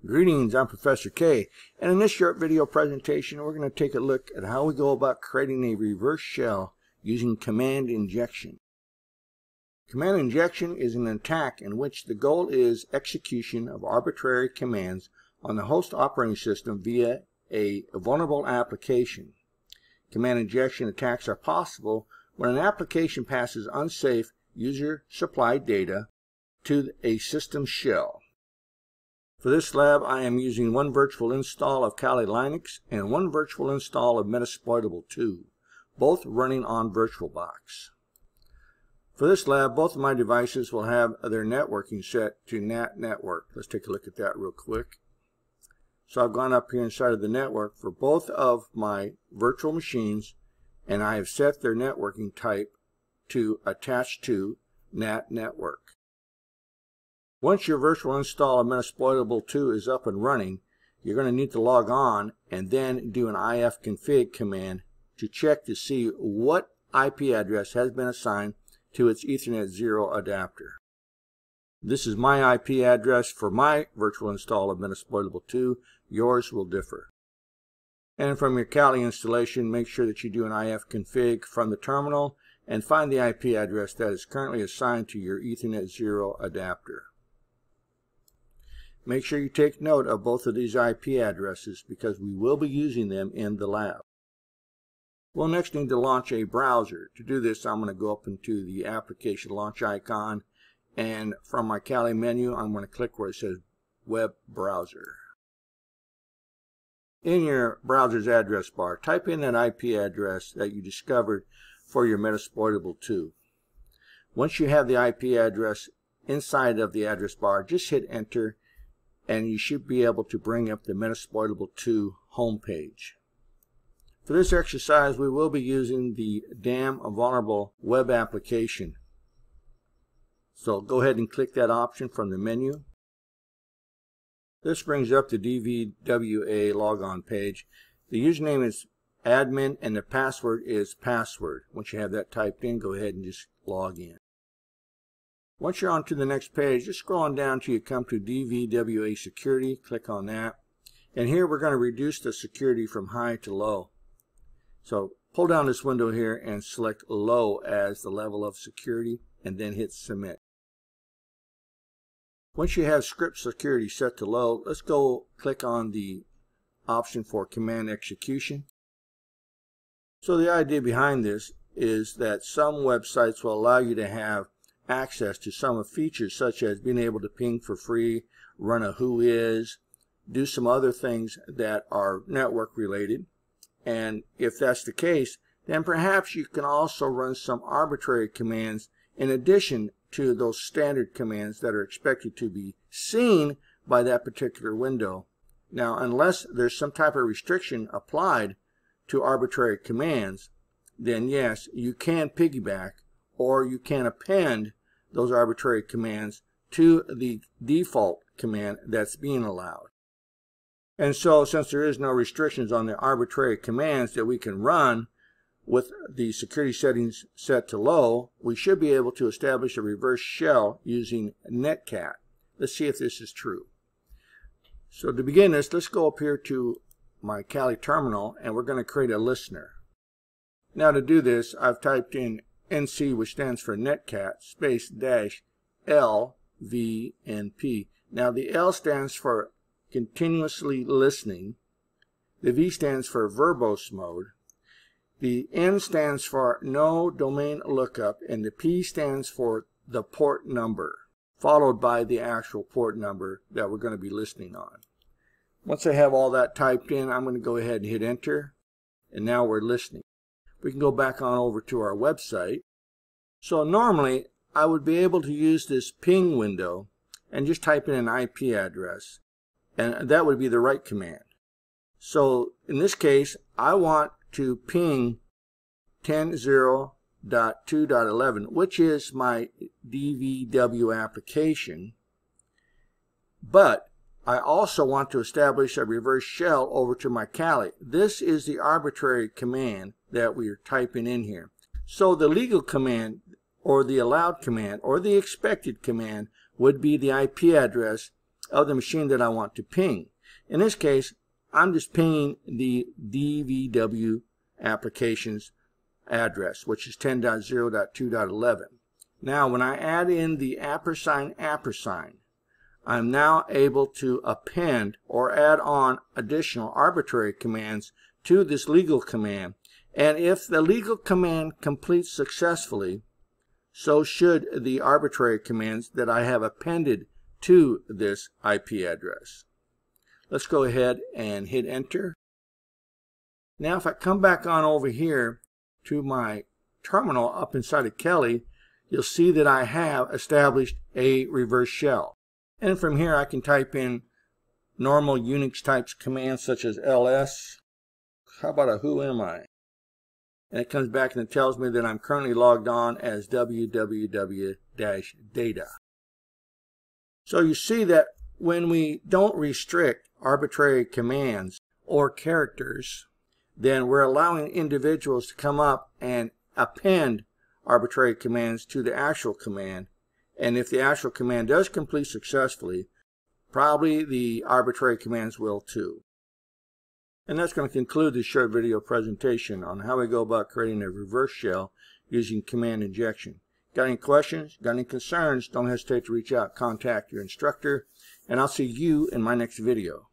Greetings, I'm Professor K, and in this short video presentation we're going to take a look at how we go about creating a reverse shell using command injection. Command injection is an attack in which the goal is execution of arbitrary commands on the host operating system via a vulnerable application. Command injection attacks are possible when an application passes unsafe user-supplied data to a system shell. For this lab, I am using one virtual install of Kali Linux and one virtual install of Metasploitable 2, both running on VirtualBox. For this lab, both of my devices will have their networking set to NAT network. Let's take a look at that real quick. So I've gone up here inside of the network for both of my virtual machines, and I have set their networking type to attach to NAT network. Once your virtual install of Metasploitable 2 is up and running, you're going to need to log on and then do an ifconfig command to check to see what IP address has been assigned to its Ethernet 0 adapter. This is my IP address for my virtual install of Metasploitable 2. Yours will differ. And from your Kali installation, make sure that you do an ifconfig from the terminal and find the IP address that is currently assigned to your Ethernet 0 adapter. Make sure you take note of both of these IP addresses because we will be using them in the lab. We'll next need to launch a browser. To do this, I'm going to go up into the application launch icon, and from my Kali menu, I'm going to click where it says Web Browser. In your browser's address bar, type in that IP address that you discovered for your Metasploitable 2. Once you have the IP address inside of the address bar, just hit enter, and you should be able to bring up the Metasploitable 2 homepage. For this exercise, we will be using the DAM vulnerable web application. So go ahead and click that option from the menu. This brings up the DVWA logon page. The username is admin and the password is password. Once you have that typed in, go ahead and just log in. Once you're on to the next page, just scroll on down till you come to DVWA security. Click on that. And here we're going to reduce the security from high to low. So pull down this window here and select low as the level of security and then hit submit. Once you have script security set to low, let's go click on the option for command execution. So the idea behind this is that some websites will allow you to have access to some features such as being able to ping for free, run a whois, do some other things that are network related. And if that's the case, then perhaps you can also run some arbitrary commands in addition to those standard commands that are expected to be seen by that particular window. Now, unless there's some type of restriction applied to arbitrary commands, then yes, you can piggyback or you can append those arbitrary commands to the default command that's being allowed. And so, since there is no restrictions on the arbitrary commands that we can run with the security settings set to low, we should be able to establish a reverse shell using netcat. Let's see if this is true. So to begin this, let's go up here to my Kali terminal and we're going to create a listener. Now to do this, I've typed in NC, which stands for netcat, space dash L, V, and P. Now the L stands for continuously listening, the V stands for verbose mode, the N stands for no domain lookup, and the P stands for the port number, followed by the actual port number that we're going to be listening on. Once I have all that typed in, I'm going to go ahead and hit enter, and now we're listening. We can go back on over to our website. So normally, I would be able to use this ping window and just type in an IP address, and that would be the right command. So in this case, I want to ping 10.0.2.11, which is my DVW application, but I also want to establish a reverse shell over to my Kali. This is the arbitrary command that we are typing in here. So the legal command or the allowed command or the expected command would be the IP address of the machine that I want to ping. In this case, I'm just pinging the DVW application's address, which is 10.0.2.11. Now, when I add in the ~, I'm now able to append or add on additional arbitrary commands to this legal command. And if the legal command completes successfully, so should the arbitrary commands that I have appended to this IP address. Let's go ahead and hit enter. Now if I come back on over here to my terminal up inside of Kelly, you'll see that I have established a reverse shell. And from here I can type in normal Unix types commands such as ls. How about a who am I? And it comes back and it tells me that I'm currently logged on as www-data. So you see that when we don't restrict arbitrary commands or characters, then we're allowing individuals to come up and append arbitrary commands to the actual command. And if the actual command does complete successfully, probably the arbitrary commands will too. And that's going to conclude this short video presentation on how we go about creating a reverse shell using command injection. Got any questions? Got any concerns? Don't hesitate to reach out, contact your instructor, and I'll see you in my next video.